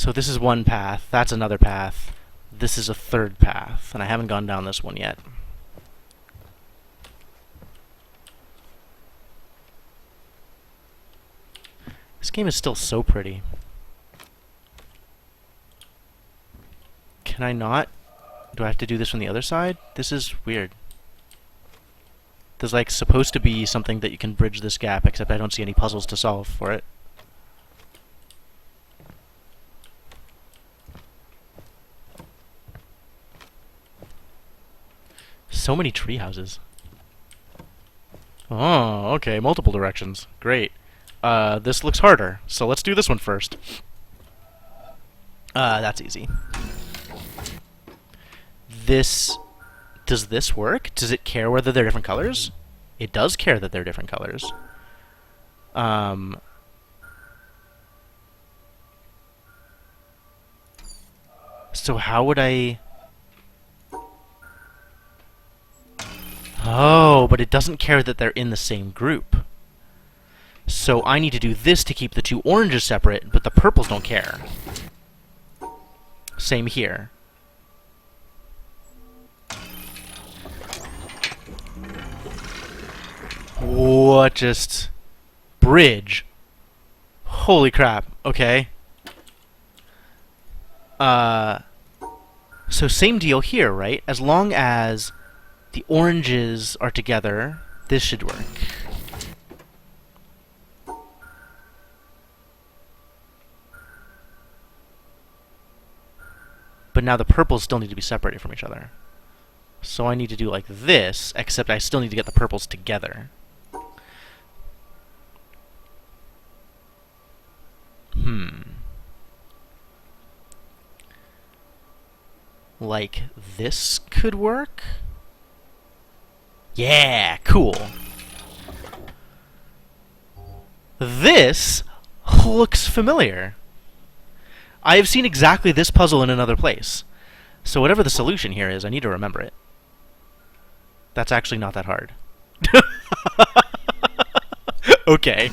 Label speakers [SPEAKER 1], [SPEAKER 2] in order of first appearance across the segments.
[SPEAKER 1] So this is one path, that's another path, this is a third path, and I haven't gone down this one yet. This game is still so pretty. Can I not? Do I have to do this from the other side? This is weird. There's like supposed to be something that you can bridge this gap, except I don't see any puzzles to solve for it. So many tree houses. Oh, okay, multiple directions. Great. This looks harder, so let's do this one first. That's easy. Does this work? Does it care whether they're different colors? It does care that they're different colors. So how would I... Oh, but it doesn't care that they're in the same group. So I need to do this to keep the two oranges separate, but the purples don't care. Same here. What just... Bridge. Holy crap. Okay. So same deal here, right? As long as the oranges are together, this should work. But now the purples still need to be separated from each other. So I need to do like this, except I still need to get the purples together. Like this could work? Yeah, cool. This looks familiar. I have seen exactly this puzzle in another place. So whatever the solution here is, I need to remember it. That's actually not that hard. Okay.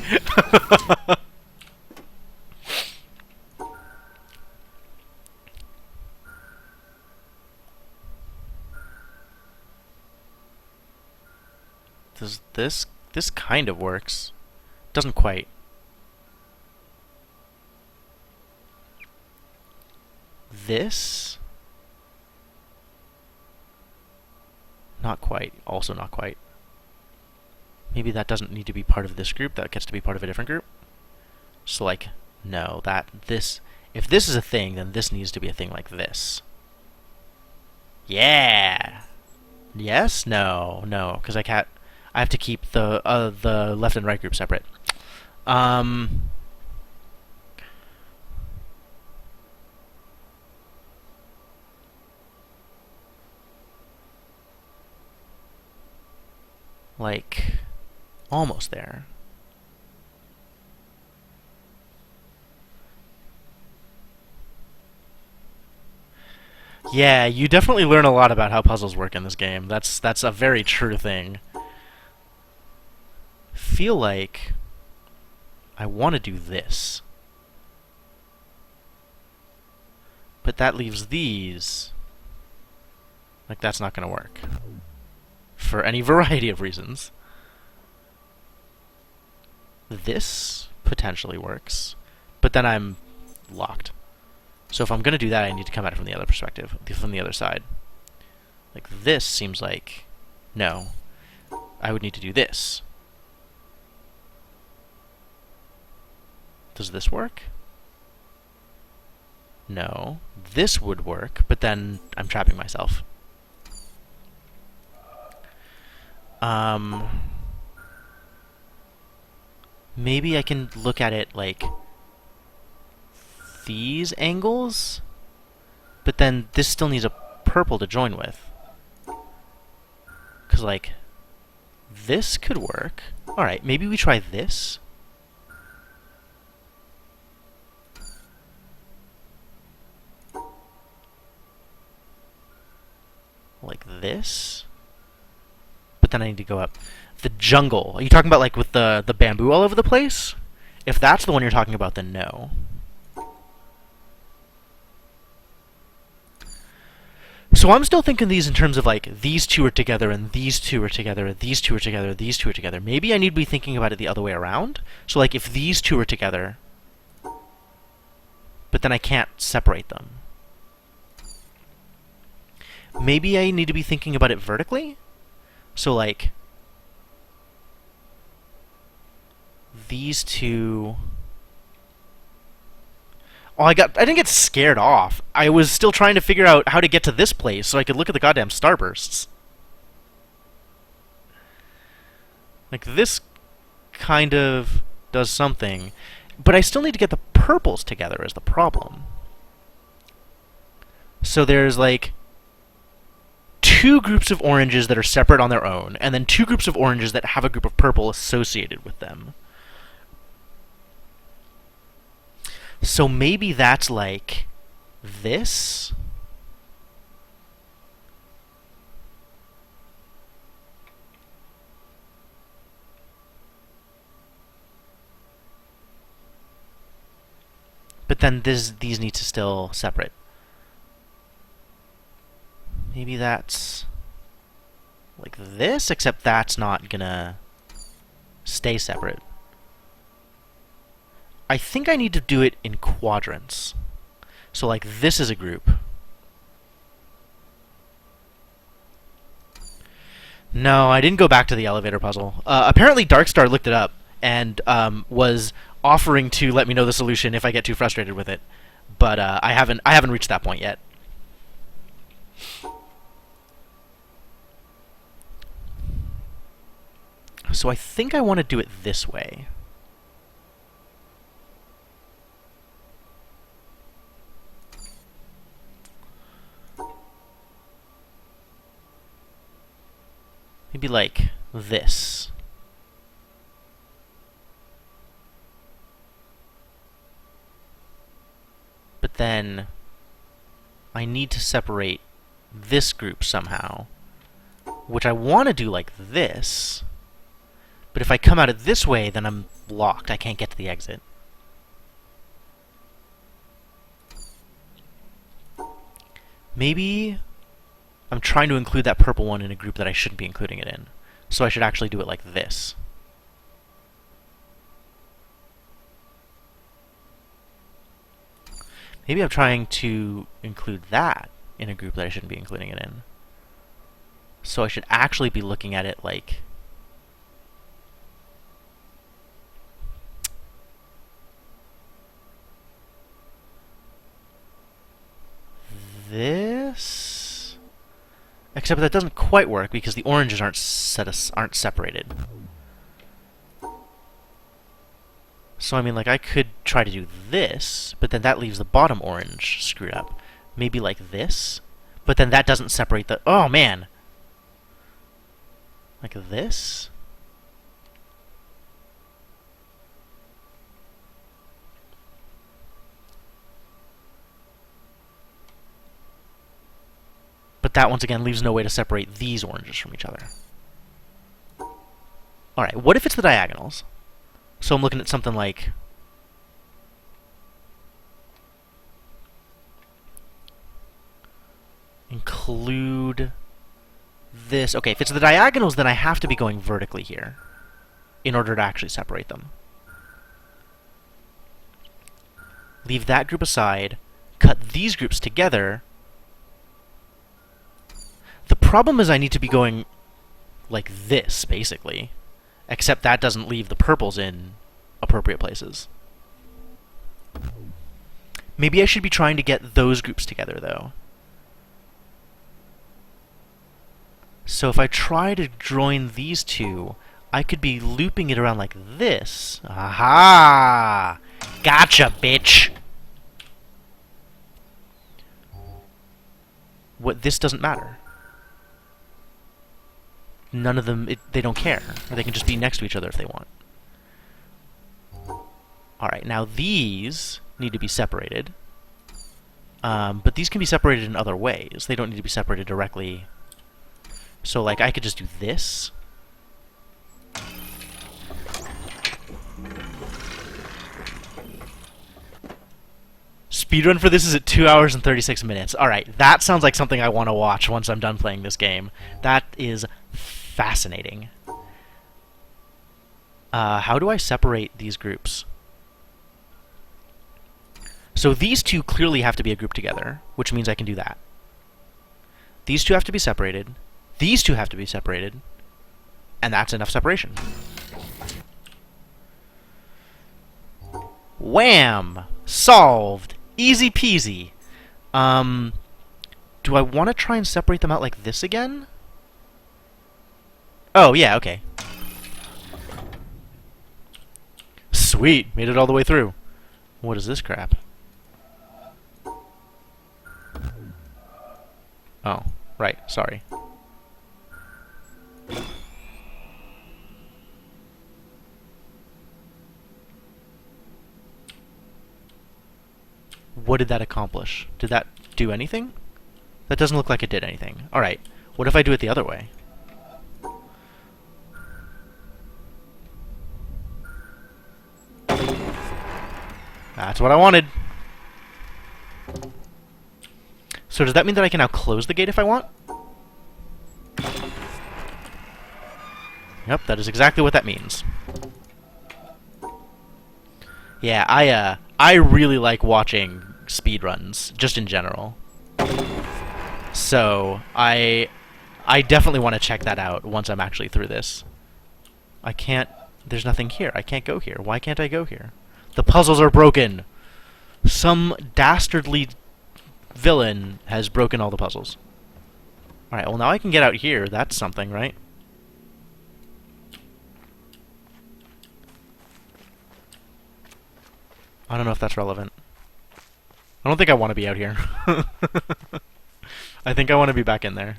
[SPEAKER 1] Does this kind of works? Doesn't quite. This? Not quite. Also not quite. Maybe that doesn't need to be part of this group. That gets to be part of a different group. So like, no, this... If this is a thing, then this needs to be a thing like this. Yeah! Yes? No. No, because I can't... I have to keep the left and right group separate. Like, almost there. Yeah, you definitely learn a lot about how puzzles work in this game. That's a very true thing. Feel like I want to do this. But that leaves these. Like, that's not going to work. For any variety of reasons. This potentially works. But then I'm locked. So if I'm going to do that, I need to come at it from the other perspective, from the other side. Like, this seems like... No. I would need to do this. Does this work? No. This would work, but then I'm trapping myself. Maybe I can look at it like these angles, but then this still needs a purple to join with. Because, like, this could work. Alright, maybe we try this. Like this. But then I need to go up. The jungle. Are you talking about, like, with the bamboo all over the place? If that's the one you're talking about, then no. So I'm still thinking these in terms of like these two are together and these two are together and these two are together, these two are together. Maybe I need to be thinking about it the other way around. So like if these two are together, but then I can't separate them. Maybe I need to be thinking about it vertically. So like these two. Oh, I didn't get scared off. I was still trying to figure out how to get to this place so I could look at the goddamn starbursts. Like, this kind of does something, but I still need to get the purples together is the problem. So there's, like, two groups of oranges that are separate on their own, and then two groups of oranges that have a group of purple associated with them. So maybe that's like this. But then these need to still separate. Maybe that's like this, except that's not gonna stay separate. I think I need to do it in quadrants. So like this is a group. No, I didn't go back to the elevator puzzle. Apparently Darkstar looked it up and was offering to let me know the solution if I get too frustrated with it. But I haven't reached that point yet. So I think I want to do it this way. Maybe like this. But then I need to separate this group somehow, which I want to do like this. But if I come out it this way, then I'm blocked. I can't get to the exit. Maybe I'm trying to include that purple one in a group that I shouldn't be including it in. So I should actually do it like this. Maybe I'm trying to include that in a group that I shouldn't be including it in. So I should actually be looking at it like this. Except that doesn't quite work because the oranges aren't separated. So I mean, like, I could try to do this, but then that leaves the bottom orange screwed up. Maybe like this, but then that doesn't separate the... Oh, man! Like this? But that, once again, leaves no way to separate these oranges from each other. Alright, what if it's the diagonals? So I'm looking at something like... include this. Okay, if it's the diagonals, then I have to be going vertically here in order to actually separate them. Leave that group aside, cut these groups together. The problem is I need to be going like this, basically. Except that doesn't leave the purples in appropriate places. Maybe I should be trying to get those groups together, though. So if I try to join these two, I could be looping it around like this. Aha! Gotcha, bitch! What, this doesn't matter. None of them, they don't care. Or they can just be next to each other if they want. Alright, now these need to be separated. But these can be separated in other ways. They don't need to be separated directly. So, like, I could just do this. speedrun for this is at 2 hours and 36 minutes. Alright, that sounds like something I want to watch once I'm done playing this game. That is fascinating. How do I separate these groups? So these two clearly have to be a group together, which means I can do that. These two have to be separated. These two have to be separated. And that's enough separation. Wham! Solved! Easy peasy. Do I want to try and separate them out like this again? Oh, yeah, okay. Sweet! Made it all the way through. What is this crap? Oh, right, sorry. What did that accomplish? Did that do anything? That doesn't look like it did anything. Alright, what if I do it the other way? That's what I wanted. So does that mean that I can now close the gate if I want? Yep, that is exactly what that means. Yeah, I really like watching speedruns, just in general. So, I definitely want to check that out once I'm actually through this. I can't... There's nothing here. I can't go here. Why can't I go here? The puzzles are broken! Some dastardly villain has broken all the puzzles. Alright, well now I can get out here. That's something, right? I don't know if that's relevant. I don't think I want to be out here. I think I want to be back in there.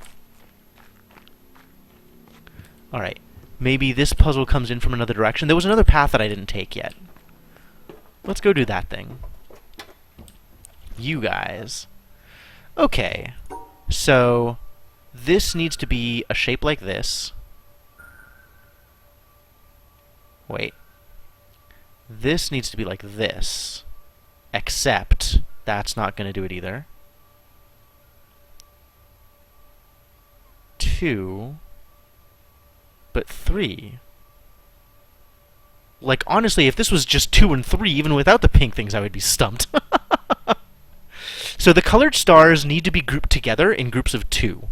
[SPEAKER 1] Alright. Maybe this puzzle comes in from another direction. There was another path that I didn't take yet. Let's go do that thing. You guys. Okay. So, this needs to be a shape like this. Wait. This needs to be like this. Except, that's not going to do it either. 2. But 3. Like, honestly, if this was just 2 and 3, even without the pink things, I would be stumped. So the colored stars need to be grouped together in groups of 2.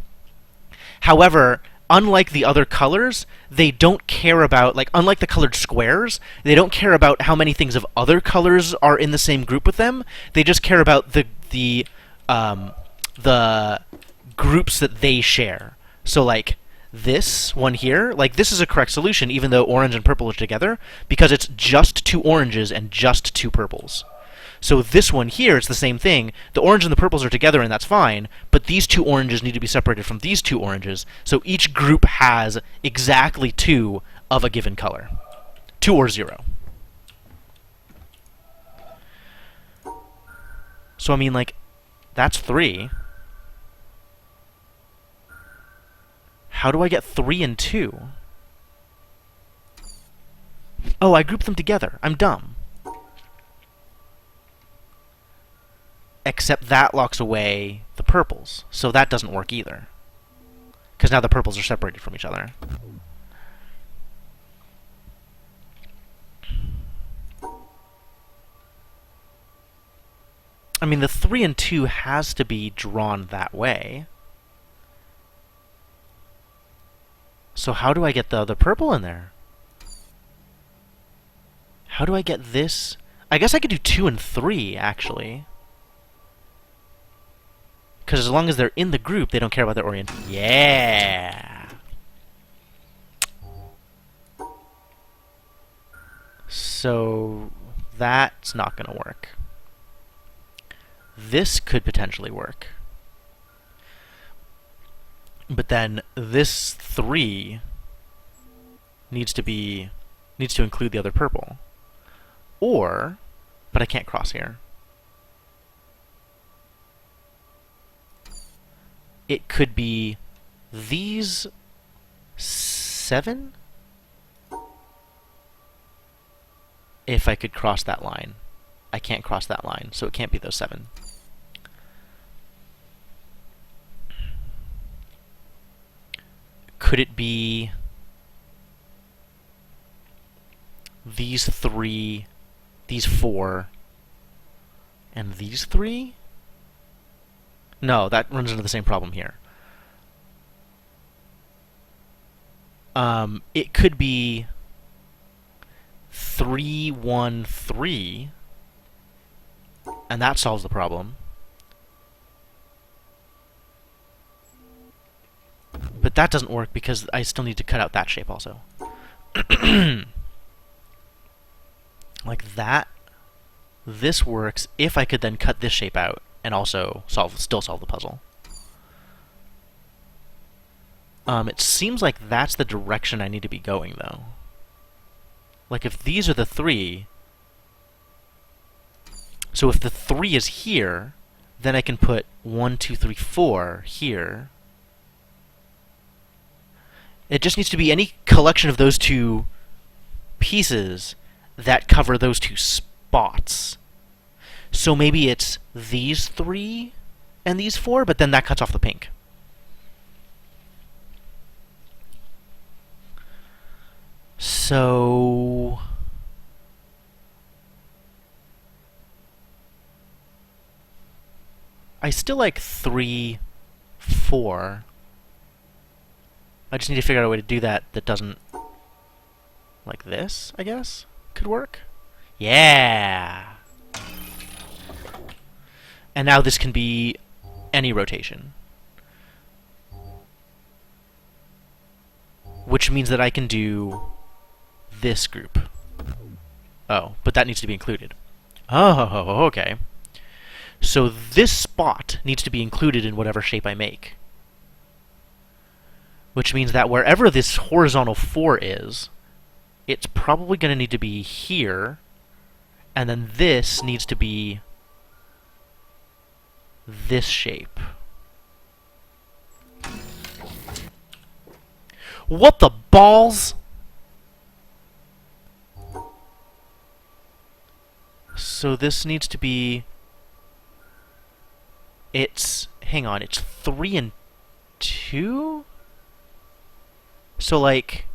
[SPEAKER 1] However, unlike the other colors, they don't care about, like, unlike the colored squares, they don't care about how many things of other colors are in the same group with them. They just care about the groups that they share. So, like, this one here, like, this is a correct solution, even though orange and purple are together, because it's just 2 oranges and just 2 purples. So this one here, it's the same thing. The orange and the purples are together, and that's fine, but these 2 oranges need to be separated from these 2 oranges, so each group has exactly 2 of a given color. 2 or 0. So, I mean, like, that's 3. How do I get 3 and 2? Oh, I grouped them together. I'm dumb. Except that locks away the purples, so that doesn't work either. Because now the purples are separated from each other. I mean, the 3 and 2 has to be drawn that way. So how do I get the purple in there? How do I get this? I guess I could do 2 and 3, actually. Because as long as they're in the group, they don't care about their orientation. Yeah! So, that's not going to work. This could potentially work. But then, this 3 needs to include the other purple. Or, but I can't cross here. It could be these 7? If I could cross that line. I can't cross that line, so it can't be those 7. Could it be these 3, these 4, and these 3? No, that runs into the same problem here. It could be 3, 1, 3, and that solves the problem. But that doesn't work because I still need to cut out that shape also. Like that. This works if I could then cut this shape out and also still solve the puzzle. It seems like that's the direction I need to be going, though. Like, if these are the 3... So if the 3 is here, then I can put 1, 2, 3, 4 here. It just needs to be any collection of those 2 pieces that cover those 2 spots. So maybe it's these 3 and these 4, but then that cuts off the pink. So... I still like 3, 4. I just need to figure out a way to do that that doesn't... Like this, I guess? Could work? Yeah! And now this can be any rotation. Which means that I can do this group. Oh, but that needs to be included. Oh, okay. So this spot needs to be included in whatever shape I make. Which means that wherever this horizontal 4 is, it's probably going to need to be here, and then this needs to be this shape. What the balls? So this needs to be... Hang on, it's 3 and 2? So, like...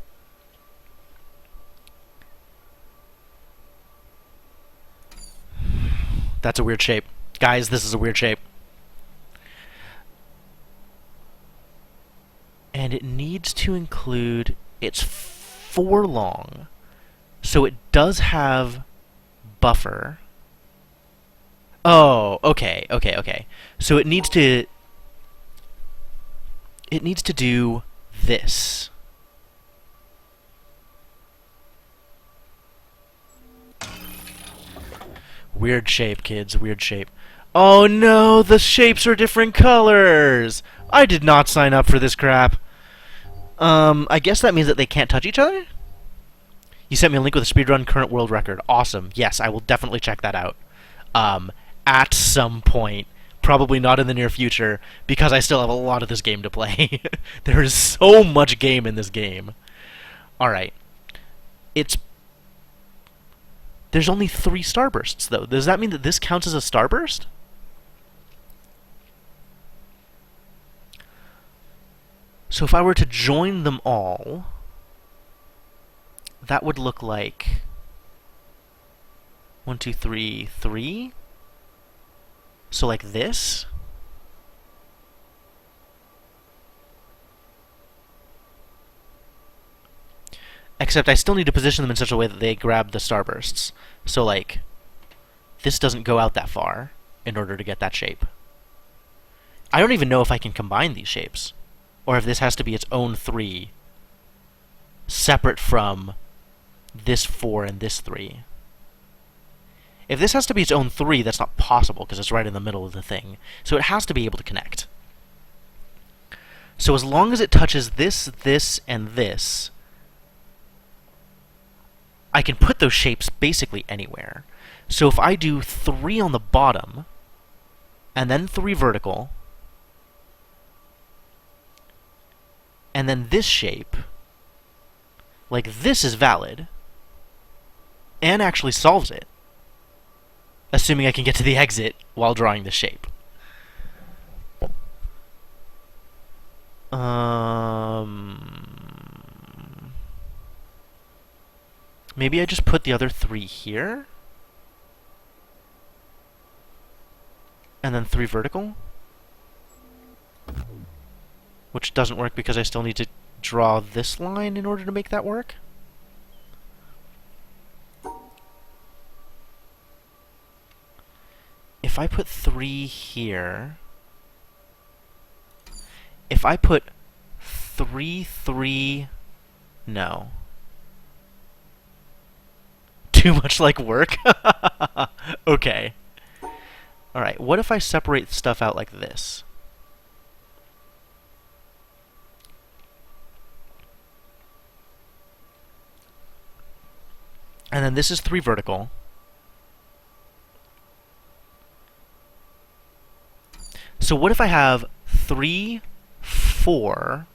[SPEAKER 1] That's a weird shape. Guys, this is a weird shape. And it needs to include... It's 4 long. So it does have buffer. Oh, okay. So it needs to... It needs to do this. Weird shape, kids. Weird shape. Oh no! The shapes are different colors! I did not sign up for this crap. I guess that means that they can't touch each other? You sent me a link with a speedrun current world record. Awesome. Yes, I will definitely check that out. At some point. Probably not in the near future, because I still have a lot of this game to play. There is so much game in this game. Alright. There's only 3 starbursts, though. Does that mean that this counts as a starburst? So if I were to join them all, that would look like 1, 2, 3, 3. So like this. Except I still need to position them in such a way that they grab the starbursts. So like, this doesn't go out that far in order to get that shape. I don't even know if I can combine these shapes. Or if this has to be its own 3, separate from this 4 and this 3. If this has to be its own 3, that's not possible, because it's right in the middle of the thing. So it has to be able to connect. So as long as it touches this, this, and this, I can put those shapes basically anywhere. So if I do 3 on the bottom, and then 3 vertical, and then this shape, like this is valid, and actually solves it. assuming I can get to the exit while drawing the shape. Maybe I just put the other 3 here? And then 3 vertical? Which doesn't work because I still need to draw this line in order to make that work? If I put 3 here... If I put 3, 3... No. Too much like work? Okay. Alright, what if I separate stuff out like this? And then this is 3 vertical. So what if I have 3, 4,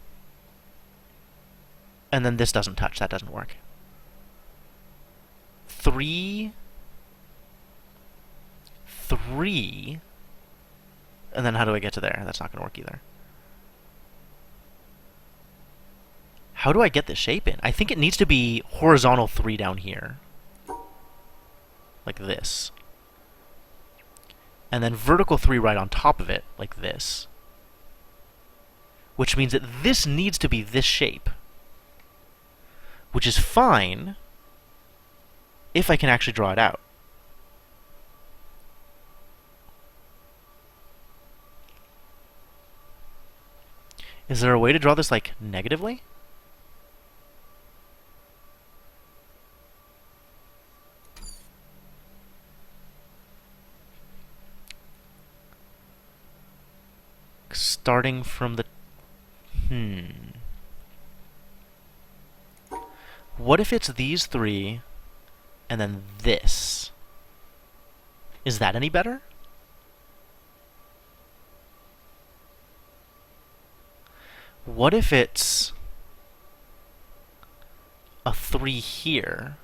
[SPEAKER 1] and then this doesn't touch? That doesn't work. 3, 3, and then how do I get to there? That's not going to work either. How do I get this shape in? I think it needs to be horizontal 3 down here. Like this. And then vertical 3 right on top of it, like this. Which means that this needs to be this shape. Which is fine if I can actually draw it out. Is there a way to draw this, like, negatively? Starting from the... What if it's these 3, and then this? Is that any better? What if it's a 3 here?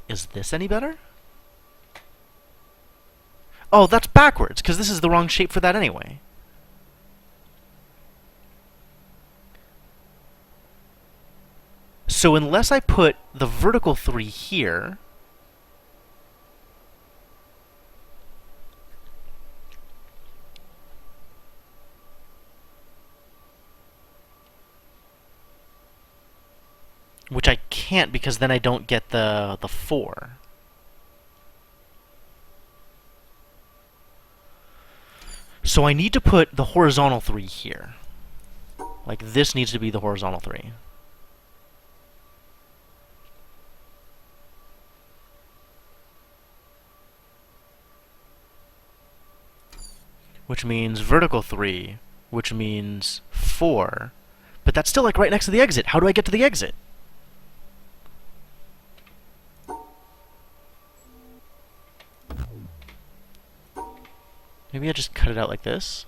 [SPEAKER 1] Is this any better? Oh, that's backwards, because this is the wrong shape for that anyway. So unless I put the vertical 3 here, which I can't because then I don't get the 4. So I need to put the horizontal 3 here. Like this needs to be the horizontal 3. Which means vertical 3, which means 4. But that's still like right next to the exit. How do I get to the exit? Maybe I just cut it out like this?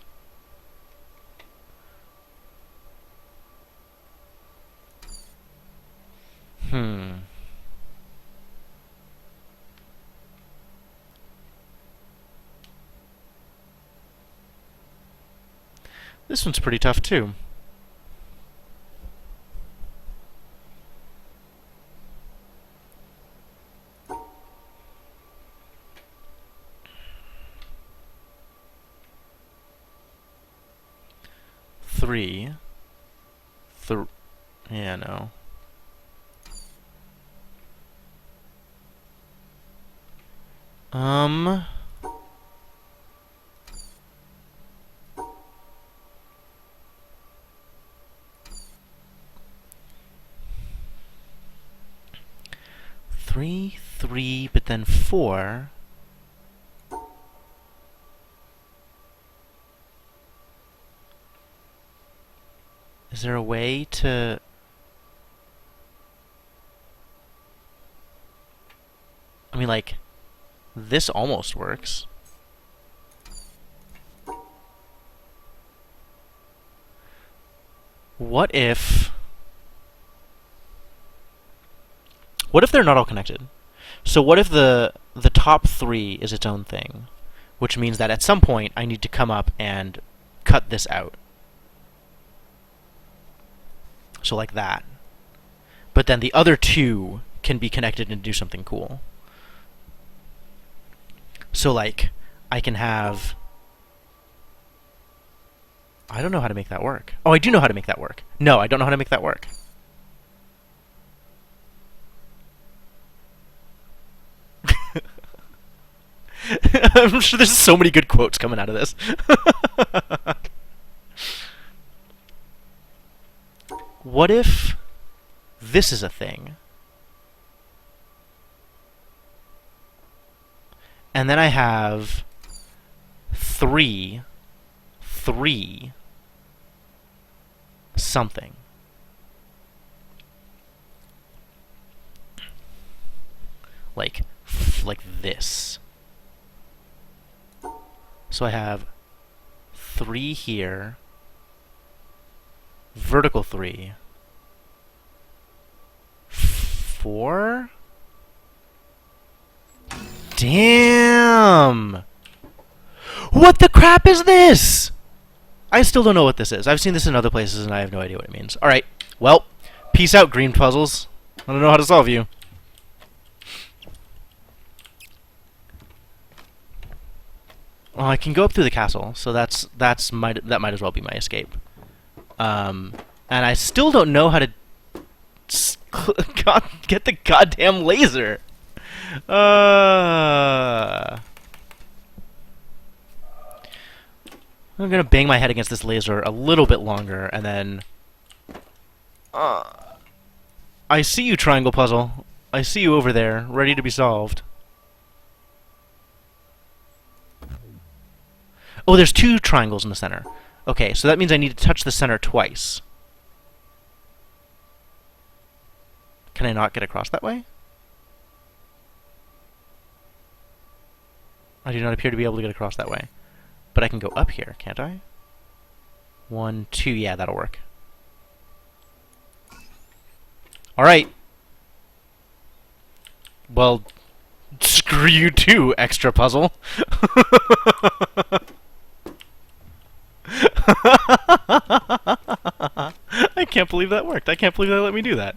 [SPEAKER 1] This one's pretty tough, too. Three. Yeah, no. Three, 3, but then 4. Is there a way to... I mean, like, this almost works. What if they're not all connected? So what if the the top 3 is its own thing, which means that at some point I need to come up and cut this out. So like that. But then the other 2 can be connected and do something cool. So like, I can have... I don't know how to make that work. Oh, I do know how to make that work. No, I don't know how to make that work. I'm sure there's so many good quotes coming out of this. What if this is a thing? And then I have 3 something. Like this. So I have 3 here, vertical 3, 4. Damn! What the crap is this? I still don't know what this is. I've seen this in other places and I have no idea what it means. Alright, well, peace out, green puzzles. I don't know how to solve you. Well, I can go up through the castle, so that might as well be my escape. And I still don't know how to get the goddamn laser. I'm gonna bang my head against this laser a little bit longer, and then... I see you, triangle puzzle. I see you over there, ready to be solved. Oh, there's 2 triangles in the center. Okay, so that means I need to touch the center twice. Can I not get across that way? I do not appear to be able to get across that way. But I can go up here, can't I? 1, 2, yeah, that'll work. Alright. Well, screw you too, extra puzzle. I can't believe that worked. I can't believe they let me do that.